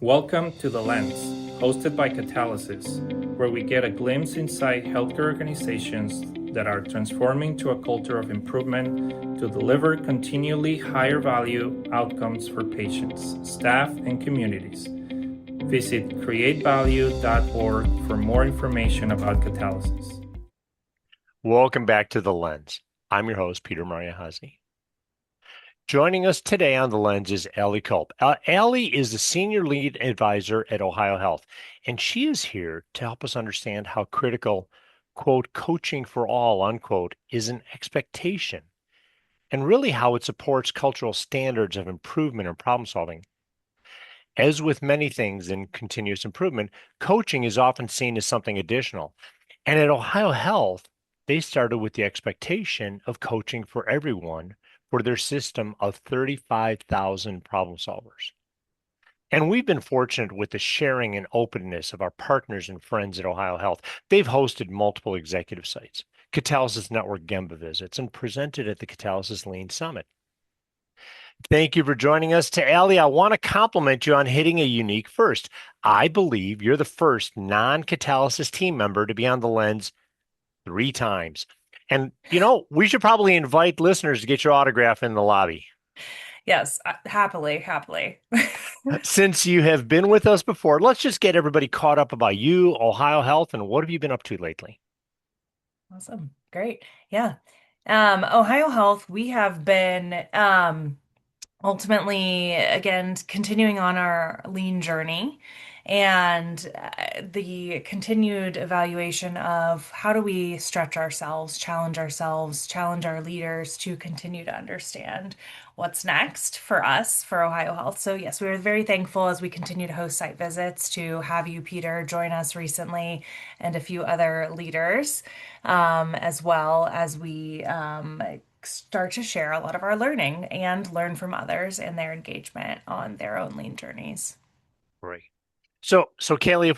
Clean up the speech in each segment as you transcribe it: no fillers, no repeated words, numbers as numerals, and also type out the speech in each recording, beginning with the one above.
Welcome to The Lens, hosted by Catalysis, where we get a glimpse inside healthcare organizations that are transforming to a culture of improvement to deliver continually higher value outcomes for patients, staff, and communities. Visit createvalue.org for more information about Catalysis. Welcome back to The Lens. I'm your host, Peter Mariahazi. Joining us today on The Lens is Alli Kulp. Alli is the Senior Lead Advisor at OhioHealth, and she is here to help us understand how critical, quote, coaching for all, unquote, is an expectation, and really how it supports cultural standards of improvement and problem solving. As with many things in continuous improvement, coaching is often seen as something additional. And at OhioHealth, they started with the expectation of coaching for everyone for their system of 35,000 problem solvers. And we've been fortunate with the sharing and openness of our partners and friends at OhioHealth. They've hosted multiple executive sites, Catalysis Network Gemba visits, and presented at the Catalysis Lean Summit. Thank you for joining us. To Alli, I want to compliment you on hitting a unique first. I believe you're the first non-Catalysis team member to be on the Lens 3 times. And, we should probably invite listeners to get your autograph in the lobby. Yes, happily. Since you have been with us before, let's just get everybody caught up about you, OhioHealth, and what have you been up to lately? Awesome. Great. Yeah. OhioHealth, we have been ultimately, again, continuing on our lean journey and the continued evaluation of how do we stretch ourselves, challenge our leaders to continue to understand what's next for us for OhioHealth. So yes, we are very thankful as we continue to host site visits to have you, Peter, join us recently and a few other leaders, as well as we start to share a lot of our learning and learn from others and their engagement on their own lean journeys. Great. So Kelly,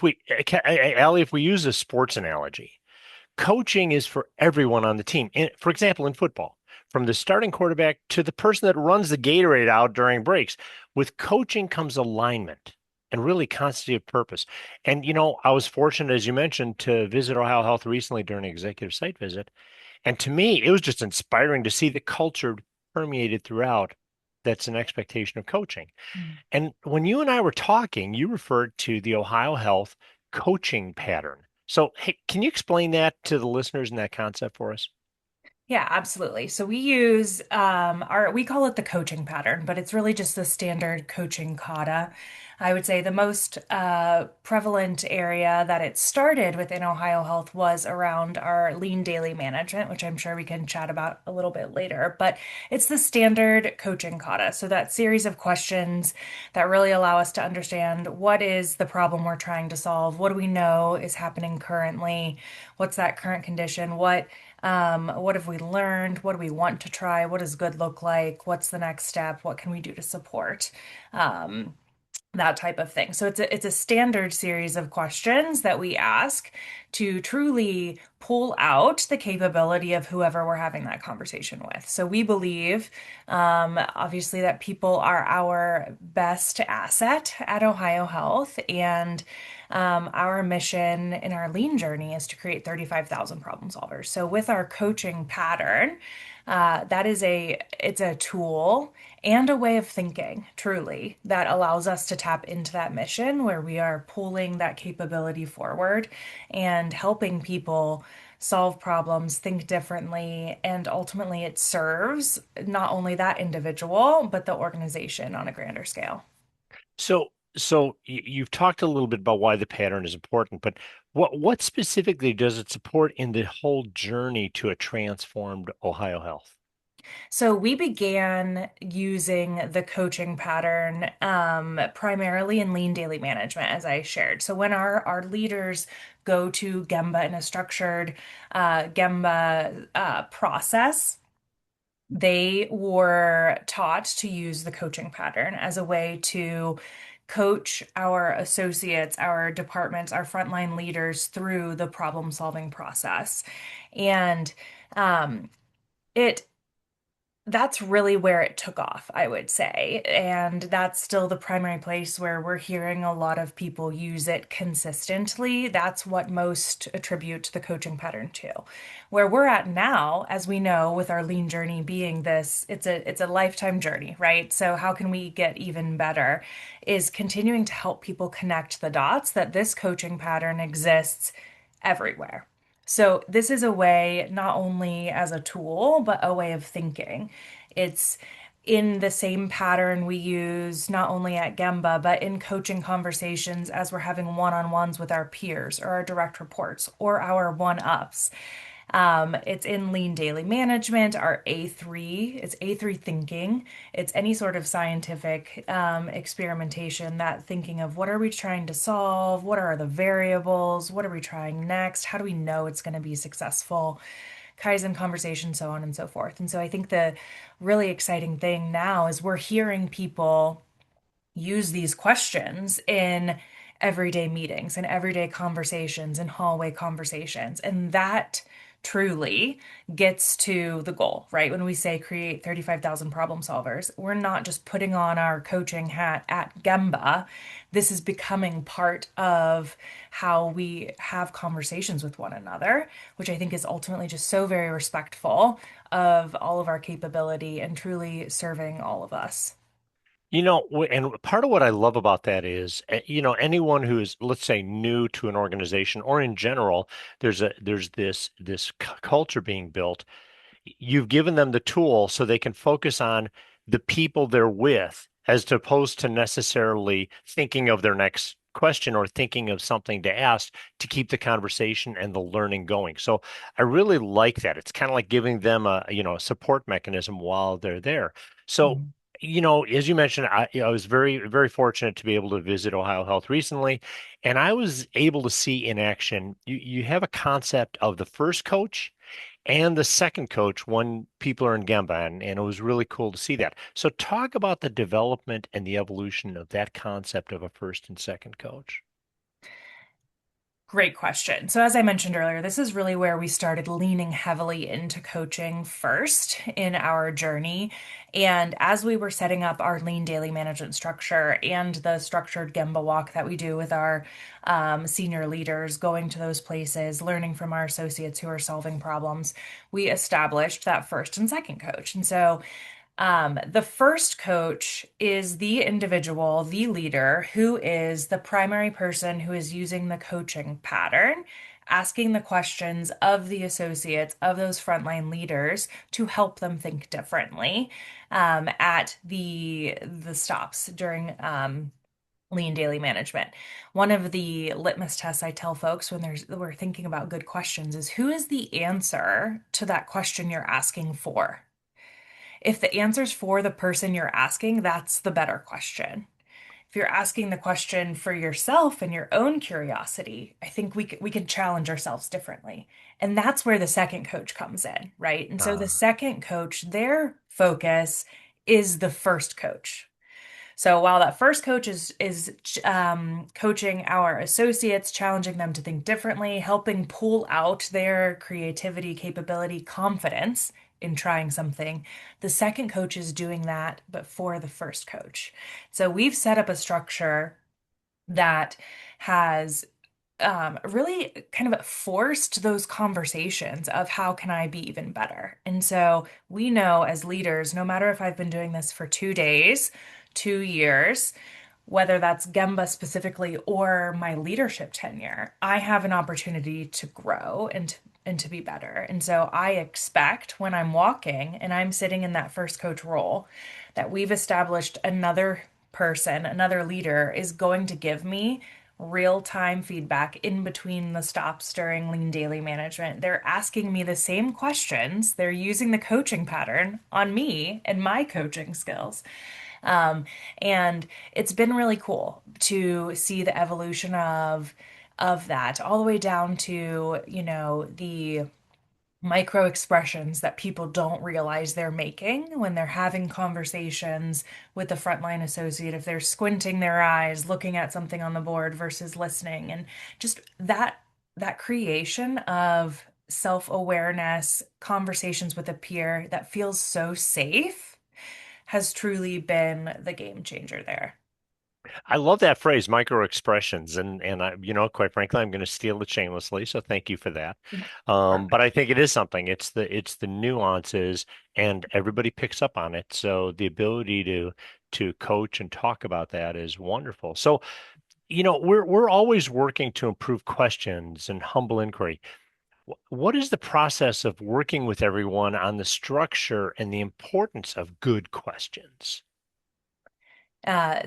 Alli, if we use a sports analogy, coaching is for everyone on the team. For example, in football, from the starting quarterback to the person that runs the Gatorade out during breaks. With coaching comes alignment and really constancy of purpose. And I was fortunate, as you mentioned, to visit OhioHealth recently during an executive site visit. And to me, it was just inspiring to see the culture permeated throughout. That's an expectation of coaching. Mm. And when you and I were talking, you referred to the OhioHealth coaching pattern. So, hey, can you explain that to the listeners in that concept for us? Yeah, absolutely. So we use we call it the coaching pattern, but it's really just the standard coaching kata. I would say the most prevalent area that it started within OhioHealth was around our lean daily management, which I'm sure we can chat about a little bit later. But it's the standard coaching kata. So that series of questions that really allow us to understand what is the problem we're trying to solve, what do we know is happening currently, what's that current condition, what have we learned? What do we want to try? What does good look like? What's the next step? What can we do to support? Um, that type of thing. So it's a standard series of questions that we ask to truly pull out the capability of whoever we're having that conversation with. So we believe, obviously, that people are our best asset at OhioHealth, and our mission in our lean journey is to create 35,000 problem solvers. So with our coaching pattern, it's a tool and a way of thinking, truly, that allows us to tap into that mission where we are pulling that capability forward and helping people solve problems, think differently, and ultimately it serves not only that individual, but the organization on a grander scale. So you've talked a little bit about why the pattern is important, but what specifically does it support in the whole journey to a transformed OhioHealth? So we began using the coaching pattern primarily in lean daily management, as I shared. So when our leaders go to Gemba in a structured Gemba process, they were taught to use the coaching pattern as a way to coach our associates, our departments, our frontline leaders through the problem solving process. And it That's really where it took off, I would say. And that's still the primary place where we're hearing a lot of people use it consistently. That's what most attribute the coaching pattern to. Where we're at now, as we know, with our lean journey being this, it's a lifetime journey, right? So how can we get even better is continuing to help people connect the dots that this coaching pattern exists everywhere. So this is a way, not only as a tool, but a way of thinking. It's in the same pattern we use not only at Gemba, but in coaching conversations as we're having one-on-ones with our peers or our direct reports or our one-ups. It's in lean daily management, our A3, it's A3 thinking. It's any sort of scientific experimentation, that thinking of what are we trying to solve? What are the variables? What are we trying next? How do we know it's going to be successful? Kaizen conversation, so on and so forth. And so I think the really exciting thing now is we're hearing people use these questions in everyday meetings and everyday conversations and hallway conversations. And that truly gets to the goal, right? When we say create 35,000 problem solvers, we're not just putting on our coaching hat at Gemba. This is becoming part of how we have conversations with one another, which I think is ultimately just so very respectful of all of our capability and truly serving all of us. And part of what I love about that is, anyone who is, let's say, new to an organization or in general, there's this culture being built. You've given them the tool so they can focus on the people they're with, as opposed to necessarily thinking of their next question or thinking of something to ask to keep the conversation and the learning going. So I really like that. It's kind of like giving them a support mechanism while they're there. So, Mhm. as you mentioned, I was very, very fortunate to be able to visit Ohio Health recently, and I was able to see in action, you have a concept of the first coach and the second coach when people are in Gemba, and it was really cool to see that. So talk about the development and the evolution of that concept of a first and second coach. Great question. So, as I mentioned earlier, this is really where we started leaning heavily into coaching first in our journey. And as we were setting up our lean daily management structure and the structured Gemba walk that we do with our senior leaders, going to those places, learning from our associates who are solving problems, we established that first and second coach. And so, the first coach is the individual, the leader, who is the primary person who is using the coaching pattern, asking the questions of the associates, of those frontline leaders to help them think differently at the stops during lean daily management. One of the litmus tests I tell folks when we're thinking about good questions is who is the answer to that question you're asking for? If the answer's for the person you're asking, that's the better question. If you're asking the question for yourself and your own curiosity, I think we can challenge ourselves differently. And that's where the second coach comes in, right? And so the Uh, second coach, their focus is the first coach. So while that first coach is coaching our associates, challenging them to think differently, helping pull out their creativity, capability, confidence in trying something, the second coach is doing that, but for the first coach. So we've set up a structure that has really kind of forced those conversations of how can I be even better? And so we know as leaders, no matter if I've been doing this for 2 days, 2 years, whether that's Gemba specifically or my leadership tenure, I have an opportunity to grow and to be better. And so I expect when I'm walking and I'm sitting in that first coach role that we've established another person, another leader is going to give me real time feedback in between the stops during lean daily management. They're asking me the same questions. They're using the coaching pattern on me and my coaching skills. Um, and it's been really cool to see the evolution of that all the way down to, the micro expressions that people don't realize they're making when they're having conversations with the frontline associate, if they're squinting their eyes, looking at something on the board versus listening, and just that creation of self-awareness, conversations with a peer that feels so safe has truly been the game changer there. I love that phrase, micro expressions, and I, quite frankly, I'm going to steal it shamelessly. So thank you for that. But I Perfect. think it is something. It's the nuances, and everybody picks up on it. So the ability to coach and talk about that is wonderful. So we're always working to improve questions and humble inquiry. What is the process of working with everyone on the structure and the importance of good questions?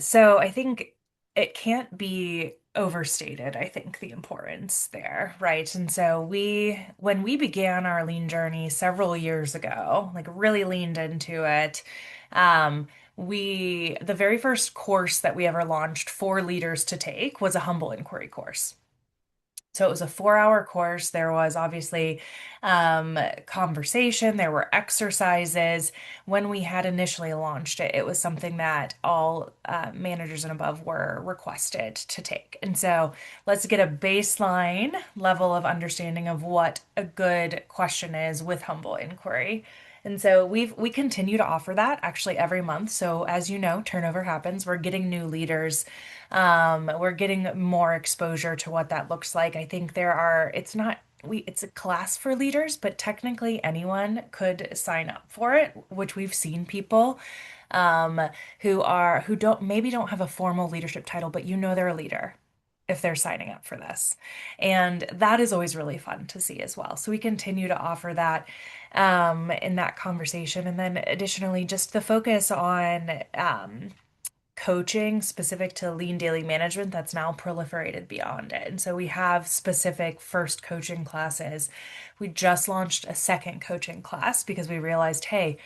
So I think it can't be overstated, I think, the importance there, right? And so when we began our lean journey several years ago, like really leaned into it, the very first course that we ever launched for leaders to take was a humble inquiry course. So it was a 4 hour course. There was obviously conversation, there were exercises. When we had initially launched it, it was something that all managers and above were requested to take. And so let's get a baseline level of understanding of what a good question is with humble inquiry. And so we continue to offer that actually every month. So as you know, turnover happens. We're getting new leaders. We're getting more exposure to what that looks like. I think it's not, it's a class for leaders, but technically anyone could sign up for it, which we've seen people um, who don't have a formal leadership title, but they're a leader if they're signing up for this. And that is always really fun to see as well. So we continue to offer that in that conversation. And then additionally, just the focus on coaching specific to lean daily management that's now proliferated beyond it. And so we have specific first coaching classes. We just launched a second coaching class because we realized, hey,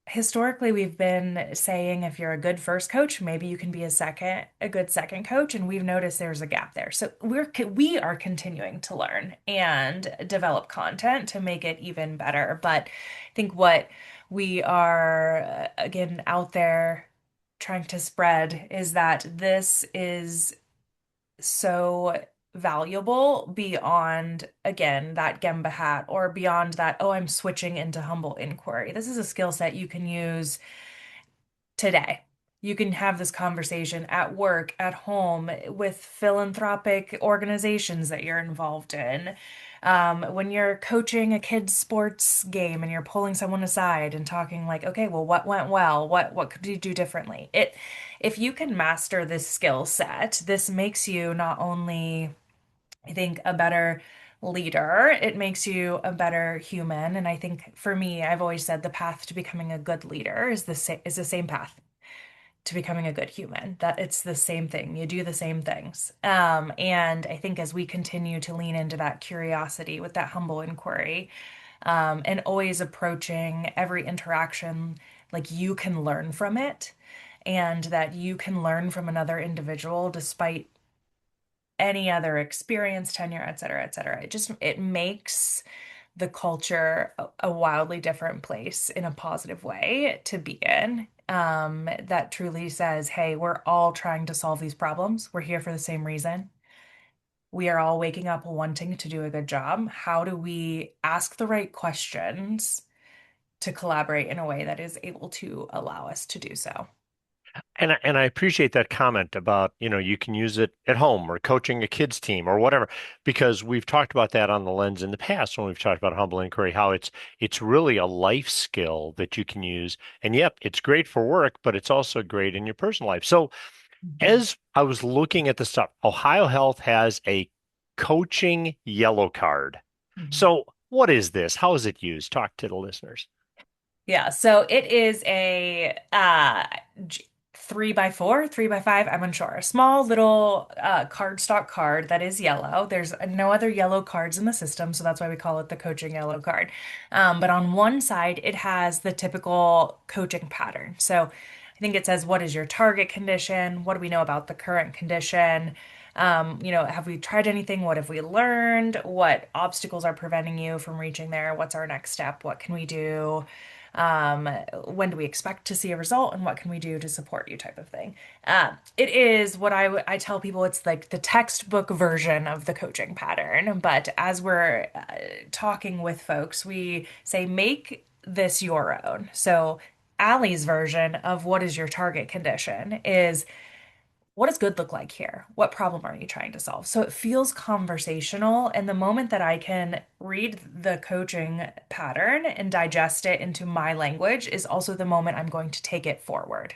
historically we've been saying if you're a good first coach, maybe you can be a good second coach, and we've noticed there's a gap there. So we are continuing to learn and develop content to make it even better. But I think what we are again out there trying to spread is that this is so valuable beyond, again, that Gemba hat or beyond that, oh, I'm switching into humble inquiry. This is a skill set you can use today. You can have this conversation at work, at home, with philanthropic organizations that you're involved in. When you're coaching a kid's sports game and you're pulling someone aside and talking like, okay, well, what went well? What could you do differently? If you can master this skill set, this makes you not only, I think, a better leader, it makes you a better human. And I think for me, I've always said the path to becoming a good leader is the same path to becoming a good human. That it's the same thing. You do the same things. And I think as we continue to lean into that curiosity with that humble inquiry, and always approaching every interaction like you can learn from it, and that you can learn from another individual despite any other experience, tenure, et cetera, et cetera. It makes the culture a wildly different place in a positive way to be in. That truly says, hey, we're all trying to solve these problems. We're here for the same reason. We are all waking up wanting to do a good job. How do we ask the right questions to collaborate in a way that is able to allow us to do so? And I appreciate that comment about, you can use it at home or coaching a kids team or whatever, because we've talked about that on the lens in the past when we've talked about humble inquiry, how it's really a life skill that you can use. And yep, it's great for work, but it's also great in your personal life. So Mhm. as I was looking at the stuff, Ohio Health has a coaching yellow card. Mhm. So what is this? How is it used? Talk to the listeners. Yeah, so it is a 3x4, 3x5, I'm unsure. A small little cardstock card that is yellow. There's no other yellow cards in the system, so that's why we call it the coaching yellow card. But on one side, it has the typical coaching pattern. So I think it says, what is your target condition? What do we know about the current condition? Have we tried anything? What have we learned? What obstacles are preventing you from reaching there? What's our next step? What can we do? When do we expect to see a result, and what can we do to support you, type of thing. It is what I tell people, it's like the textbook version of the coaching pattern. But as we're talking with folks, we say, make this your own. So Alli's version of what is your target condition is, what does good look like here? What problem are you trying to solve? So it feels conversational. And the moment that I can read the coaching pattern and digest it into my language is also the moment I'm going to take it forward.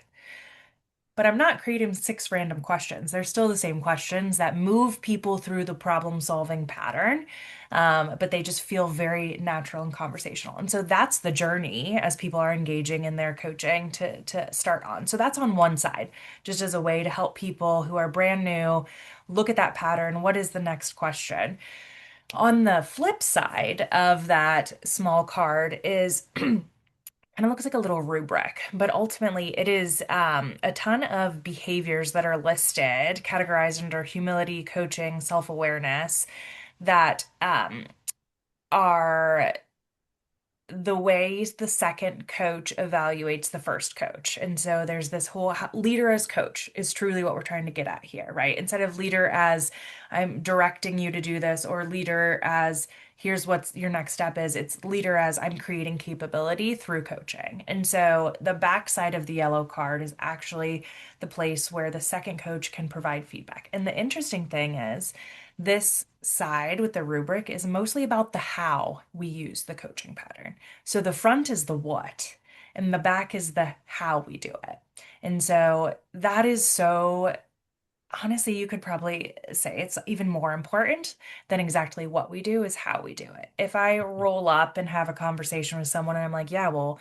But I'm not creating six random questions. They're still the same questions that move people through the problem-solving pattern, but they just feel very natural and conversational. And so that's the journey as people are engaging in their coaching to start on. So that's on one side, just as a way to help people who are brand new look at that pattern. What is the next question? On the flip side of that small card is kind of looks like a little rubric, but ultimately it is a ton of behaviors that are listed, categorized under humility, coaching, self-awareness, that are the ways the second coach evaluates the first coach. And so there's this whole leader as coach is truly what we're trying to get at here, right? Instead of leader as I'm directing you to do this, or leader as here's what your next step is, it's leader as I'm creating capability through coaching. And so the backside of the yellow card is actually the place where the second coach can provide feedback. And the interesting thing is, this side with the rubric is mostly about the how we use the coaching pattern. So the front is the what, and the back is the how we do it. And so that is so, honestly, you could probably say it's even more important than exactly what we do is how we do it. If I roll up and have a conversation with someone and I'm like, yeah, well,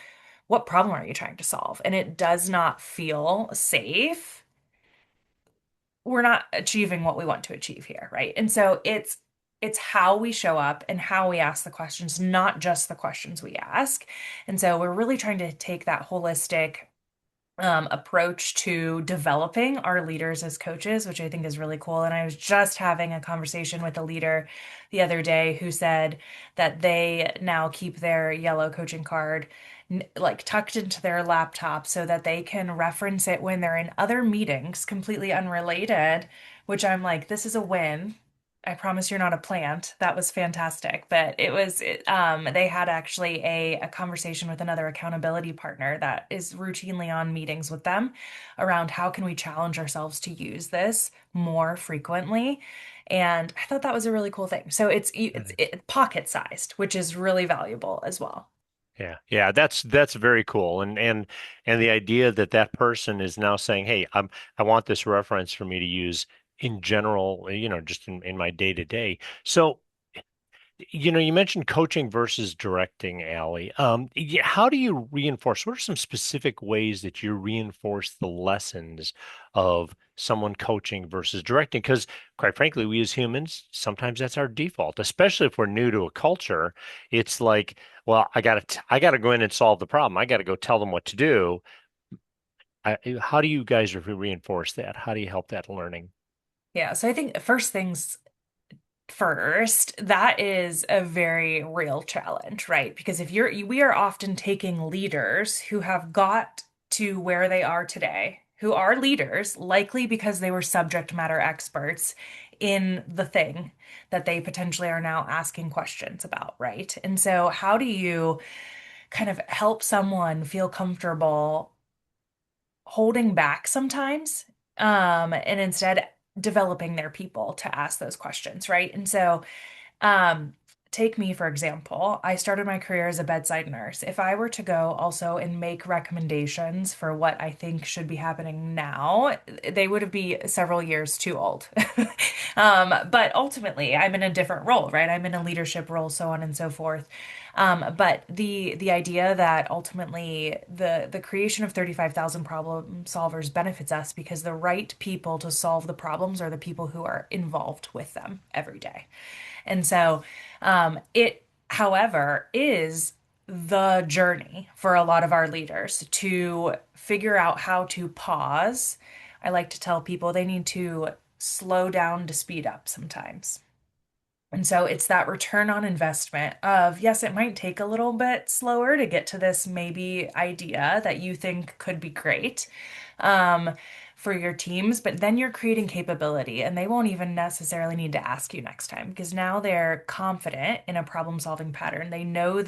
what problem are you trying to solve? And it does not feel safe, we're not achieving what we want to achieve here, right? And so it's how we show up and how we ask the questions, not just the questions we ask. And so we're really trying to take that holistic approach to developing our leaders as coaches, which I think is really cool. And I was just having a conversation with a leader the other day who said that they now keep their yellow coaching card like tucked into their laptop so that they can reference it when they're in other meetings completely unrelated, which I'm like, this is a win. I promise you're not a plant. That was fantastic. But they had actually a conversation with another accountability partner that is routinely on meetings with them around how can we challenge ourselves to use this more frequently. And I thought that was a really cool thing. So it's pocket sized, which is really valuable as well. Yeah, yeah, that's very cool, and the idea that that person is now saying, "Hey, I want this reference for me to use in general, just in my day to day." So, you mentioned coaching versus directing, Allie. How do you reinforce? What are some specific ways that you reinforce the lessons of someone coaching versus directing? Because, quite frankly, we as humans, sometimes that's our default, especially if we're new to a culture. It's like, well, I gotta go in and solve the problem. I gotta go tell them what to do. How do you guys reinforce that? How do you help that learning? Yeah, so I think first things first, that is a very real challenge, right? Because we are often taking leaders who have got to where they are today, who are leaders, likely because they were subject matter experts in the thing that they potentially are now asking questions about, right? And so, how do you kind of help someone feel comfortable holding back sometimes, and instead developing their people to ask those questions, right? And so um, take me, for example. I started my career as a bedside nurse. If I were to go also and make recommendations for what I think should be happening now, they would be several years too old. But ultimately, I'm in a different role, right? I'm in a leadership role, so on and so forth. But the idea that ultimately the creation of 35,000 problem solvers benefits us because the right people to solve the problems are the people who are involved with them every day. And so it, however, is the journey for a lot of our leaders to figure out how to pause. I like to tell people they need to slow down to speed up sometimes. And so it's that return on investment of, yes, it might take a little bit slower to get to this maybe idea that you think could be great um, for your teams, but then you're creating capability and they won't even necessarily need to ask you next time because now they're confident in a problem-solving pattern. They know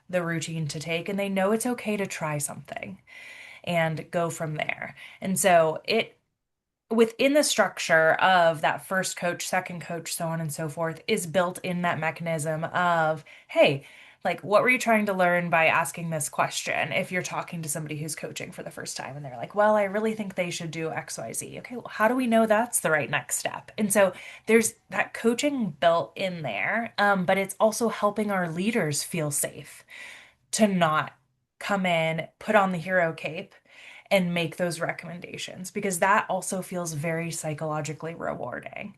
the routine to take and they know it's okay to try something and go from there. And so it within the structure of that first coach, second coach, so on and so forth, is built in that mechanism of, hey, like, what were you trying to learn by asking this question? If you're talking to somebody who's coaching for the first time and they're like, well, I really think they should do XYZ. Okay, well, how do we know that's the right next step? And so there's that coaching built in there, but it's also helping our leaders feel safe to not come in, put on the hero cape, and make those recommendations because that also feels very psychologically rewarding.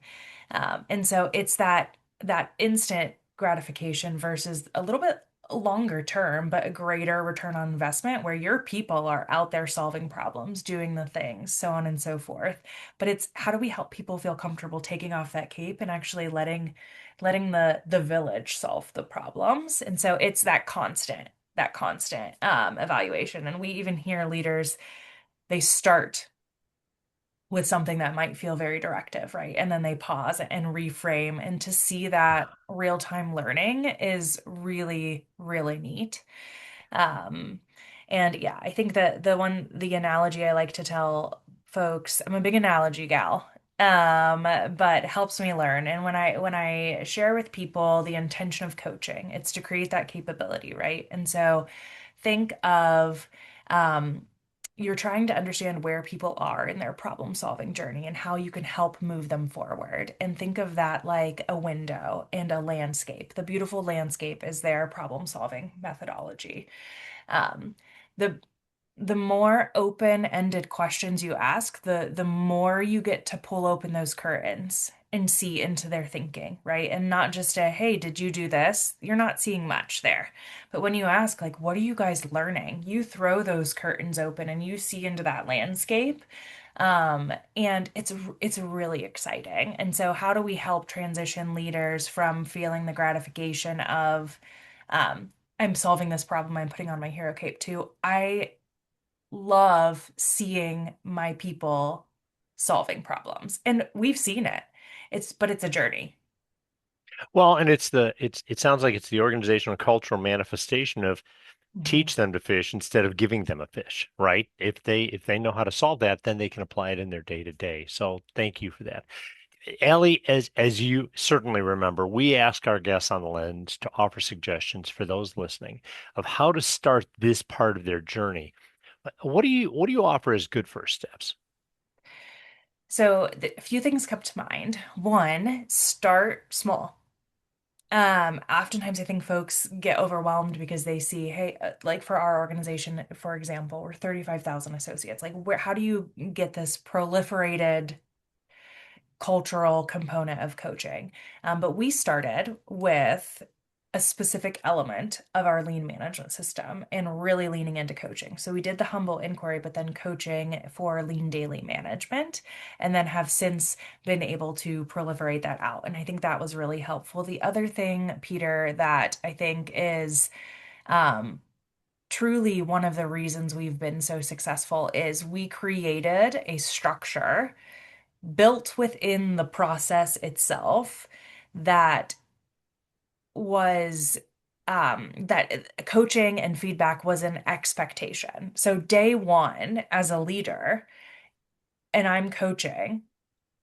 And so it's that instant gratification versus a little bit longer term, but a greater return on investment where your people are out there solving problems, doing the things, so on and so forth. But it's how do we help people feel comfortable taking off that cape and actually letting the village solve the problems? And so it's that constant evaluation. And we even hear leaders, they start with something that might feel very directive, right? And then they pause and reframe. And to see that real-time learning is really, really neat. Um, and yeah, I think that the analogy I like to tell folks, I'm a big analogy gal, but it helps me learn. And when I share with people the intention of coaching, it's to create that capability, right? And so think of um, you're trying to understand where people are in their problem solving journey and how you can help move them forward. And think of that like a window and a landscape. The beautiful landscape is their problem solving methodology. Um, the the more open-ended questions you ask, the more you get to pull open those curtains and see into their thinking, right? And not just a, hey, did you do this? You're not seeing much there. But when you ask, like, what are you guys learning? You throw those curtains open and you see into that landscape. And it's really exciting. And so how do we help transition leaders from feeling the gratification of I'm solving this problem, I'm putting on my hero cape to I love seeing my people solving problems. And we've seen it. But it's a journey. Well, and it sounds like it's the organizational cultural manifestation of Mhm. teach them to fish instead of giving them a fish, right? If they know how to solve that, then they can apply it in their day to day. So thank you for that. Alli, as you certainly remember, we ask our guests on the lens to offer suggestions for those listening of how to start this part of their journey. What do you offer as good first steps? So a few things come to mind. One, start small. Oftentimes I think folks get overwhelmed because they see, hey, like for our organization, for example, we're 35,000 associates. Like how do you get this proliferated cultural component of coaching? But we started with a specific element of our lean management system and really leaning into coaching. So we did the humble inquiry, but then coaching for lean daily management, and then have since been able to proliferate that out. And I think that was really helpful. The other thing, Peter, that I think is um, truly one of the reasons we've been so successful is we created a structure built within the process itself that was that coaching and feedback was an expectation. So day one as a leader and I'm coaching,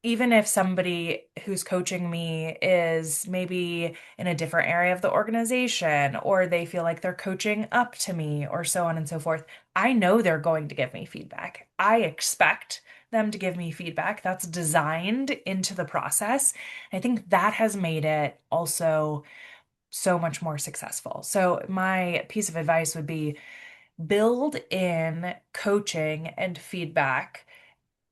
even if somebody who's coaching me is maybe in a different area of the organization or they feel like they're coaching up to me or so on and so forth, I know they're going to give me feedback. I expect them to give me feedback. That's designed into the process. I think that has made it also so much more successful. So my piece of advice would be build in coaching and feedback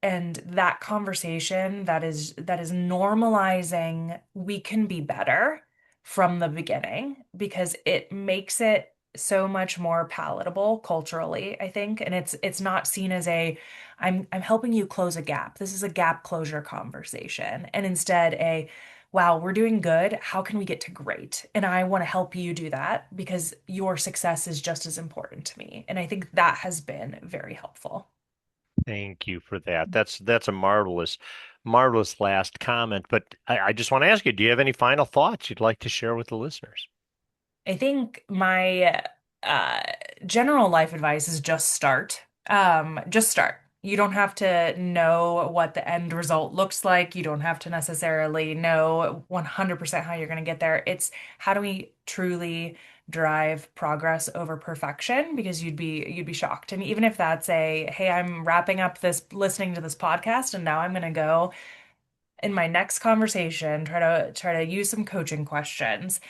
and that conversation that is normalizing we can be better from the beginning because it makes it so much more palatable culturally, I think. And it's not seen as a I'm helping you close a gap. This is a gap closure conversation. And instead a wow, we're doing good. How can we get to great? And I want to help you do that because your success is just as important to me. And I think that has been very helpful. Thank you for that. That's a marvelous last comment. But I just want to ask you, do you have any final thoughts you'd like to share with the listeners? I think my uh, general life advice is just start. Just start. You don't have to know what the end result looks like. You don't have to necessarily know 100% how you're going to get there. It's how do we truly drive progress over perfection? Because you'd be shocked. And even if that's hey, I'm wrapping up this listening to this podcast and now I'm going to go in my next conversation, try to use some coaching questions.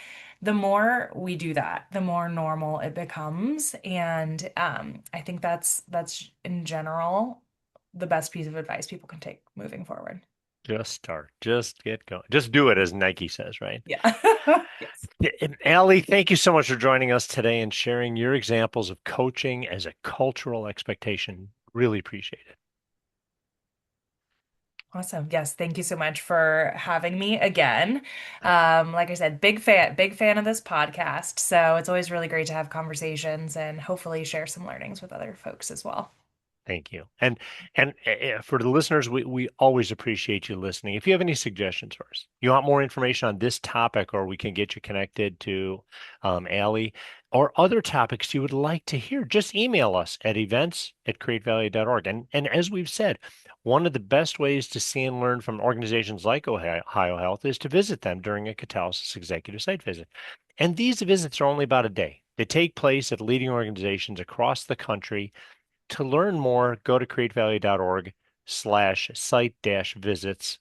The more we do that, the more normal it becomes. And I think that's in general the best piece of advice people can take moving forward. Just start. Just get going. Just do it, as Nike says, right? Yeah. Yes. And Alli, thank you so much for joining us today and sharing your examples of coaching as a cultural expectation. Really appreciate it. Awesome. Yes, thank you so much for having me again. Like I said, big fan of this podcast. So it's always really great to have conversations and hopefully share some learnings with other folks as well. Thank you. And for the listeners, we always appreciate you listening. If you have any suggestions for us, you want more information on this topic, or we can get you connected to Alli, or other topics you would like to hear, just email us at events@createvalue.org. And as we've said, one of the best ways to see and learn from organizations like OhioHealth is to visit them during a Catalysis executive site visit. And these visits are only about a day. They take place at leading organizations across the country. To learn more, go to createvalue.org/site-visits.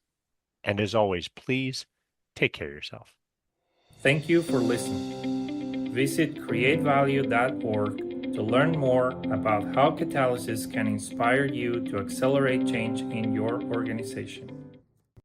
And as always, please take care of yourself. Thank you for listening. Visit createvalue.org to learn more about how Catalysis can inspire you to accelerate change in your organization.